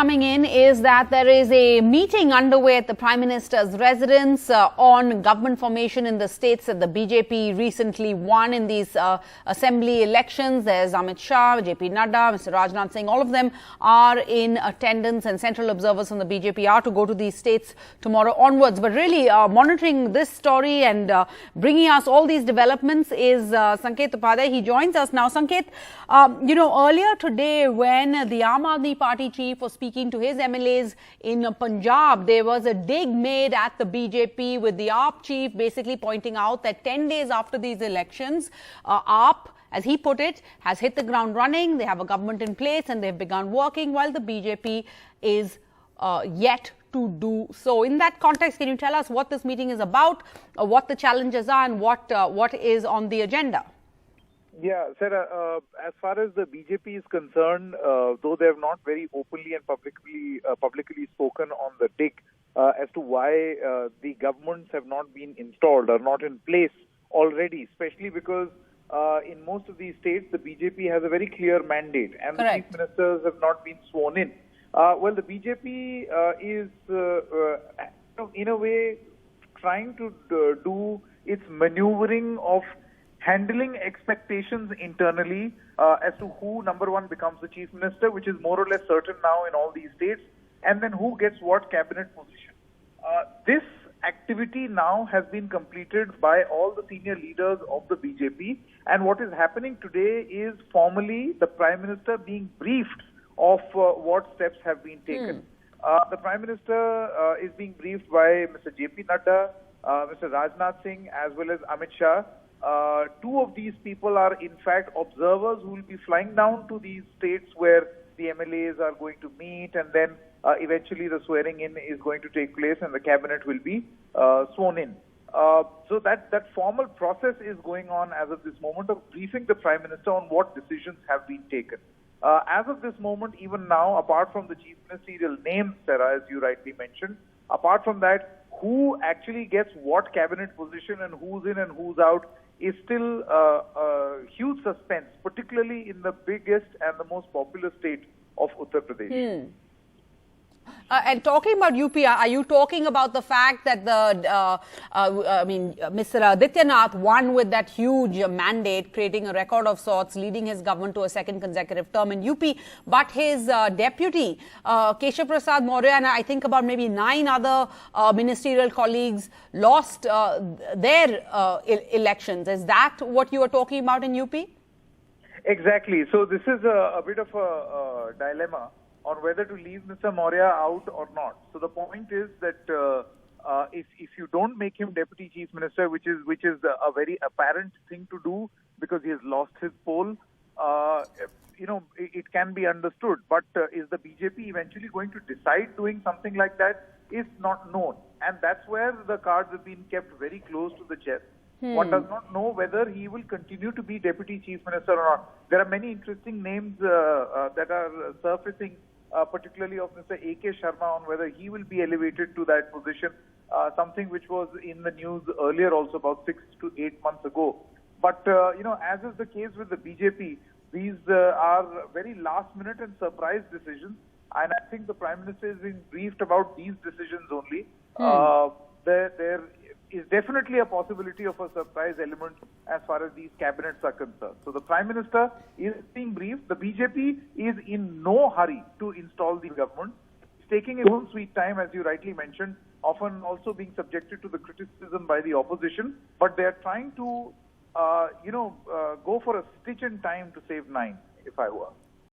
coming in is that there is a meeting underway at the Prime Minister's residence on government formation in the states that the BJP recently won in these assembly elections. There's Amit Shah, JP Nadda, Mr. Rajnath Singh. All of them are in attendance, and central observers from the BJP are to go to these states tomorrow onwards. But really monitoring this story and bringing us all these developments is Sanket Upadhyay. He joins us now. Sanket, earlier today when the Aam Aadmi Party chief was speaking to his MLAs in Punjab, there was a dig made at the BJP with the AAP chief basically pointing out that 10 days after these elections, AAP, as he put it, has hit the ground running. They have a government in place and they've begun working, while the BJP is yet to do so. In that context, can you tell us what this meeting is about, what the challenges are, and what is on the agenda? Yeah, Sarah, as far as the BJP is concerned, though they have not very openly and publicly spoken on the dig as to why the governments have not been installed or not in place already, especially because in most of these states, the BJP has a very clear mandate and Correct. the chief ministers have not been sworn in. Well, the BJP is, in a way, trying to do its maneuvering of handling expectations internally as to who, number one, becomes the chief minister, which is more or less certain now in all these states, and then who gets what cabinet position. This activity now has been completed by all the senior leaders of the BJP, and what is happening today is formally the Prime Minister being briefed of what steps have been taken. The Prime Minister is being briefed by Mr. JP Nadda, Mr. Rajnath Singh, as well as Amit Shah. Two of these people are in fact observers who will be flying down to these states where the MLAs are going to meet, and then eventually the swearing in is going to take place and the cabinet will be sworn in. So that formal process is going on as of this moment of briefing the Prime Minister on what decisions have been taken. As of this moment, even now, apart from the chief ministerial names, Sarah, as you rightly mentioned, apart from that, who actually gets what cabinet position and who's in and who's out is still a huge suspense, particularly in the biggest and the most populous state of Uttar Pradesh. And talking about UP, are you talking about the fact that Mr. Adityanath won with that huge mandate, creating a record of sorts, leading his government to a second consecutive term in UP, but his deputy, Keshav Prasad Maurya, and I think about maybe 9 other ministerial colleagues lost their elections. Is that what you are talking about in UP? Exactly. So this is a bit of a dilemma on whether to leave Mr. Maurya out or not. So the point is that if you don't make him deputy chief minister, which is a very apparent thing to do because he has lost his poll, it can be understood. But is the BJP eventually going to decide doing something like that? Is not known, and that's where the cards have been kept very close to the chest. One does not know whether he will continue to be deputy chief minister or not. There are many interesting names that are surfacing, particularly of Mr. A.K. Sharma, on whether he will be elevated to that position, something which was in the news earlier also, about 6 to 8 months ago. But, as is the case with the BJP, these are very last minute and surprise decisions. And I think the Prime Minister is being briefed about these decisions only. There is definitely a possibility of a surprise element as far as these cabinets are concerned. So the Prime Minister is being briefed. The BJP is in no hurry to install the government. It's taking its own sweet time, as you rightly mentioned, often also being subjected to the criticism by the opposition. But they are trying to, go for a stitch in time to save 9, if I were.